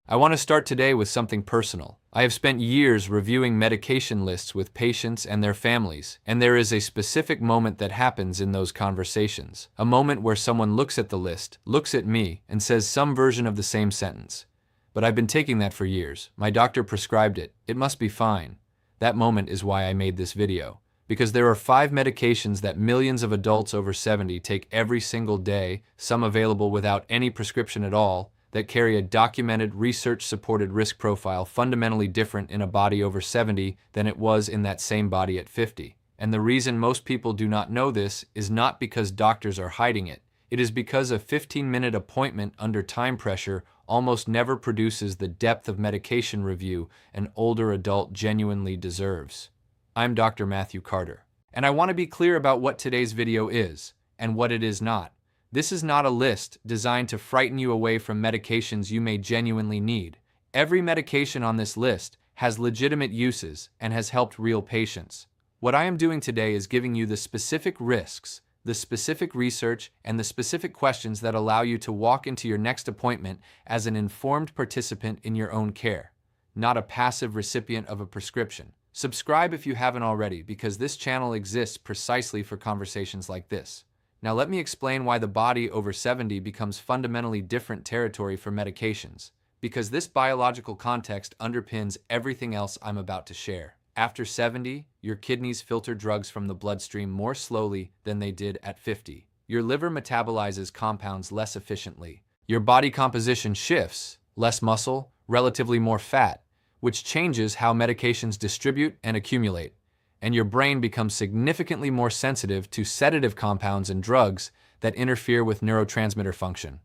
I want to start today with something personal. I have spent years reviewing medication lists with patients and their families, and there is a specific moment that happens in those conversations. A moment where someone looks at the list, looks at me, and says some version of the same sentence. But I've been taking that for years. My doctor prescribed it. It must be fine. That moment is why I made this video. Because there are 5 medications that millions of adults over 70 take every single day, some available without any prescription at all, that carry a documented, research-supported risk profile fundamentally different in a body over 70 than it was in that same body at 50. And the reason most people do not know this is not because doctors are hiding it. It is because a 15-minute appointment under time pressure almost never produces the depth of medication review an older adult genuinely deserves. I'm Dr. Matthew Carter, and I want to be clear about what today's video is and what it is not. This is not a list designed to frighten you away from medications you may genuinely need. Every medication on this list has legitimate uses and has helped real patients. What I am doing today is giving you the specific risks, the specific research, and the specific questions that allow you to walk into your next appointment as an informed participant in your own care, not a passive recipient of a prescription. Subscribe if you haven't already, because this channel exists precisely for conversations like this. Now let me explain why the body over 70 becomes fundamentally different territory for medications, because this biological context underpins everything else I'm about to share. After 70, your kidneys filter drugs from the bloodstream more slowly than they did at 50. Your liver metabolizes compounds less efficiently. Your body composition shifts, less muscle, relatively more fat, which changes how medications distribute and accumulate. And your brain becomes significantly more sensitive to sedative compounds and drugs that interfere with neurotransmitter function.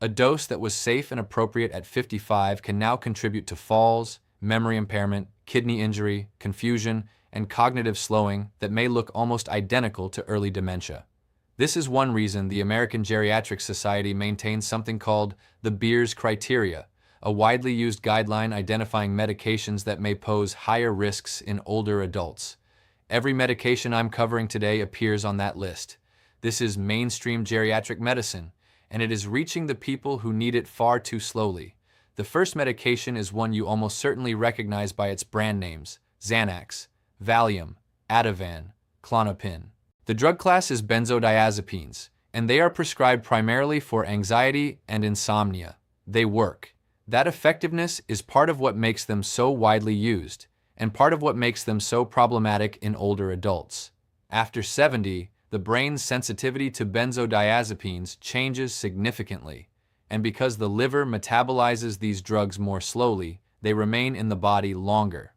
A dose that was safe and appropriate at 55 can now contribute to falls, memory impairment, kidney injury, confusion, and cognitive slowing that may look almost identical to early dementia. This is one reason the American Geriatric Society maintains something called the Beers criteria, a widely used guideline identifying medications that may pose higher risks in older adults. Every medication I'm covering today appears on that list. This is mainstream geriatric medicine, and it is reaching the people who need it far too slowly. The first medication is one you almost certainly recognize by its brand names: Xanax, Valium, Ativan, Klonopin. The drug class is benzodiazepines, and they are prescribed primarily for anxiety and insomnia. They work. That effectiveness is part of what makes them so widely used, and part of what makes them so problematic in older adults. After 70, the brain's sensitivity to benzodiazepines changes significantly, and because the liver metabolizes these drugs more slowly, they remain in the body longer.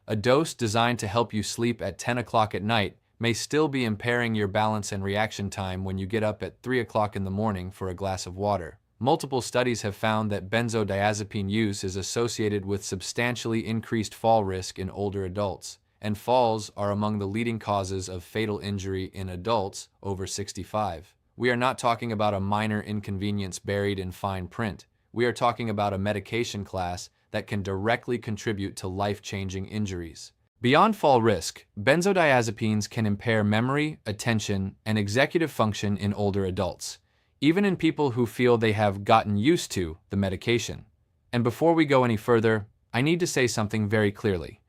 A dose designed to help you sleep at 10 o'clock at night may still be impairing your balance and reaction time when you get up at 3 o'clock in the morning for a glass of water. Multiple studies have found that benzodiazepine use is associated with substantially increased fall risk in older adults, and falls are among the leading causes of fatal injury in adults over 65. We are not talking about a minor inconvenience buried in fine print. We are talking about a medication class that can directly contribute to life-changing injuries. Beyond fall risk, benzodiazepines can impair memory, attention, and executive function in older adults, even in people who feel they have gotten used to the medication. And before we go any further, I need to say something very clearly.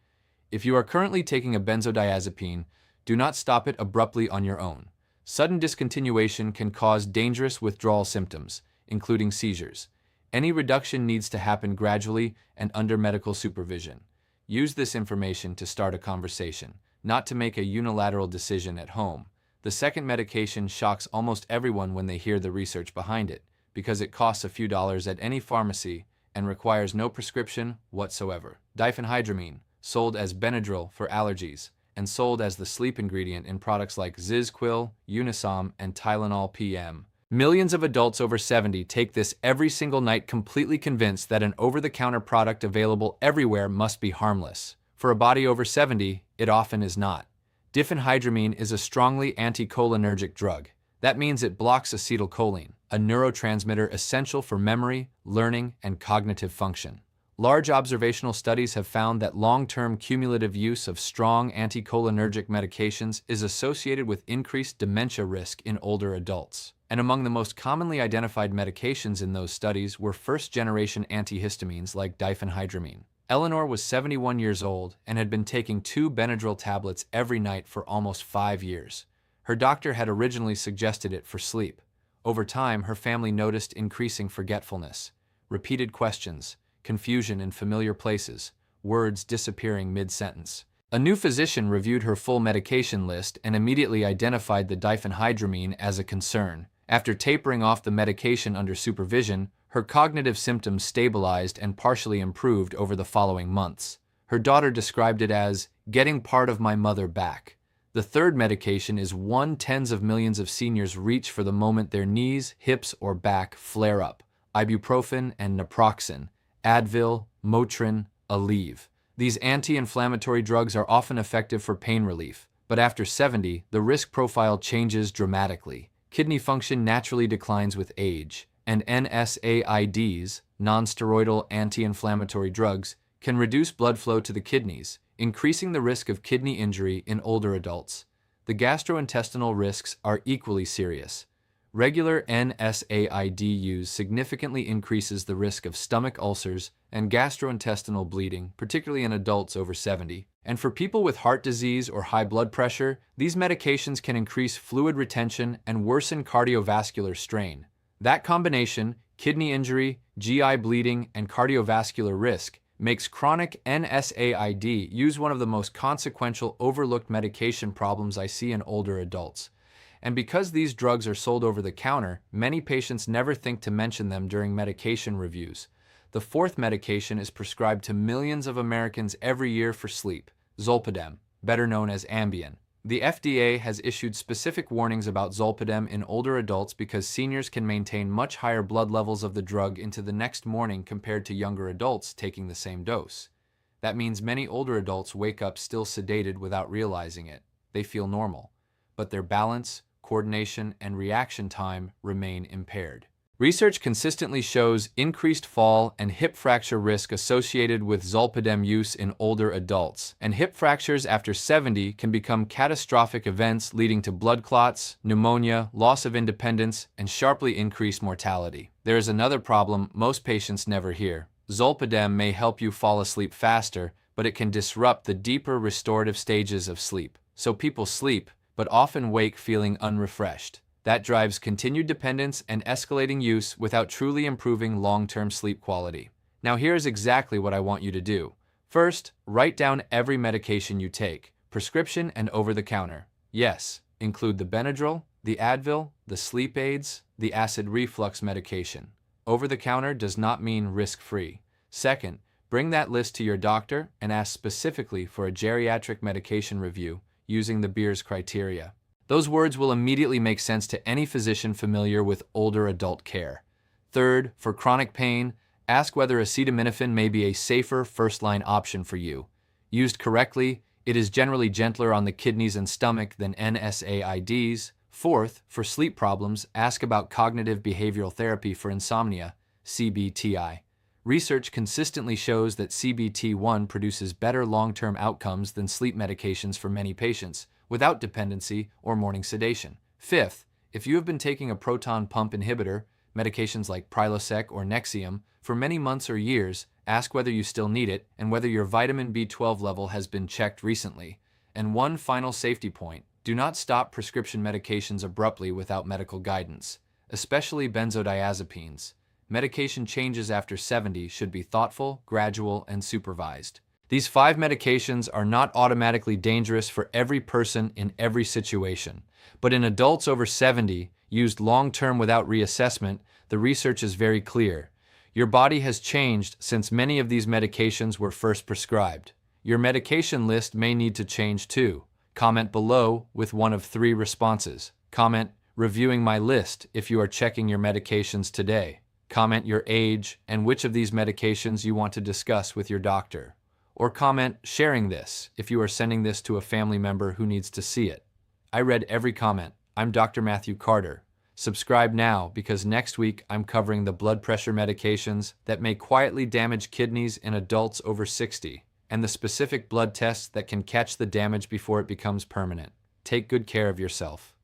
If you are currently taking a benzodiazepine, do not stop it abruptly on your own. Sudden discontinuation can cause dangerous withdrawal symptoms, including seizures. Any reduction needs to happen gradually and under medical supervision. Use this information to start a conversation, not to make a unilateral decision at home. The second medication shocks almost everyone when they hear the research behind it, because it costs a few dollars at any pharmacy and requires no prescription whatsoever. Diphenhydramine, sold as Benadryl for allergies, and sold as the sleep ingredient in products like ZQuil, Unisom, and Tylenol PM. Millions of adults over 70 take this every single night, completely convinced that an over-the-counter product available everywhere must be harmless. For a body over 70, it often is not. Diphenhydramine is a strongly anticholinergic drug. That means it blocks acetylcholine, a neurotransmitter essential for memory, learning, and cognitive function. Large observational studies have found that long-term cumulative use of strong anticholinergic medications is associated with increased dementia risk in older adults. And among the most commonly identified medications in those studies were first-generation antihistamines like diphenhydramine. Eleanor was 71 years old and had been taking 2 Benadryl tablets every night for almost 5 years. Her doctor had originally suggested it for sleep. Over time, her family noticed increasing forgetfulness, repeated questions, confusion in familiar places, words disappearing mid-sentence. A new physician reviewed her full medication list and immediately identified the diphenhydramine as a concern. After tapering off the medication under supervision, her cognitive symptoms stabilized and partially improved over the following months. Her daughter described it as getting part of my mother back. The third medication is one tens of millions of seniors reach for the moment their knees, hips, or back flare up: Ibuprofen and Naproxen, Advil, Motrin, Aleve. These anti-inflammatory drugs are often effective for pain relief, but after 70, the risk profile changes dramatically. Kidney function naturally declines with age, and NSAIDs, non-steroidal anti-inflammatory drugs, can reduce blood flow to the kidneys, increasing the risk of kidney injury in older adults. The gastrointestinal risks are equally serious. Regular NSAID use significantly increases the risk of stomach ulcers and gastrointestinal bleeding, particularly in adults over 70. And for people with heart disease or high blood pressure, these medications can increase fluid retention and worsen cardiovascular strain. That combination, kidney injury, GI bleeding, and cardiovascular risk, makes chronic NSAID use one of the most consequential overlooked medication problems I see in older adults. And because these drugs are sold over the counter, many patients never think to mention them during medication reviews. The fourth medication is prescribed to millions of Americans every year for sleep: Zolpidem, better known as Ambien. The FDA has issued specific warnings about Zolpidem in older adults because seniors can maintain much higher blood levels of the drug into the next morning compared to younger adults taking the same dose. That means many older adults wake up still sedated without realizing it. They feel normal, but their balance, coordination, and reaction time remain impaired. Research consistently shows increased fall and hip fracture risk associated with Zolpidem use in older adults, and hip fractures after 70 can become catastrophic events leading to blood clots, pneumonia, loss of independence, and sharply increased mortality. There is another problem most patients never hear. Zolpidem may help you fall asleep faster, but it can disrupt the deeper restorative stages of sleep. So people sleep, but often wake feeling unrefreshed. That drives continued dependence and escalating use without truly improving long-term sleep quality. Now here's exactly what I want you to do. First, write down every medication you take, prescription and over-the-counter. Yes, include the Benadryl, the Advil, the sleep aids, the acid reflux medication. Over-the-counter does not mean risk-free. Second, bring that list to your doctor and ask specifically for a geriatric medication review using the Beers criteria. Those words will immediately make sense to any physician familiar with older adult care. Third, for chronic pain, ask whether acetaminophen may be a safer first-line option for you. Used correctly, it is generally gentler on the kidneys and stomach than NSAIDs. Fourth, for sleep problems, ask about cognitive behavioral therapy for insomnia, CBTI. Research consistently shows that CBT1 produces better long-term outcomes than sleep medications for many patients, without dependency or morning sedation. Fifth, if you have been taking a proton pump inhibitor, medications like Prilosec or Nexium, for many months or years, ask whether you still need it and whether your vitamin B12 level has been checked recently. And one final safety point: do not stop prescription medications abruptly without medical guidance, especially benzodiazepines. Medication changes after 70 should be thoughtful, gradual, and supervised. These 5 medications are not automatically dangerous for every person in every situation, but in adults over 70, used long-term without reassessment, the research is very clear. Your body has changed since many of these medications were first prescribed. Your medication list may need to change too. Comment below with one of 3 responses. Comment, "Reviewing my list," if you are checking your medications today. Comment your age and which of these medications you want to discuss with your doctor. Or comment, "Sharing this," if you are sending this to a family member who needs to see it. I read every comment. I'm Dr. Matthew Carter. Subscribe now because next week I'm covering the blood pressure medications that may quietly damage kidneys in adults over 60 and the specific blood tests that can catch the damage before it becomes permanent. Take good care of yourself.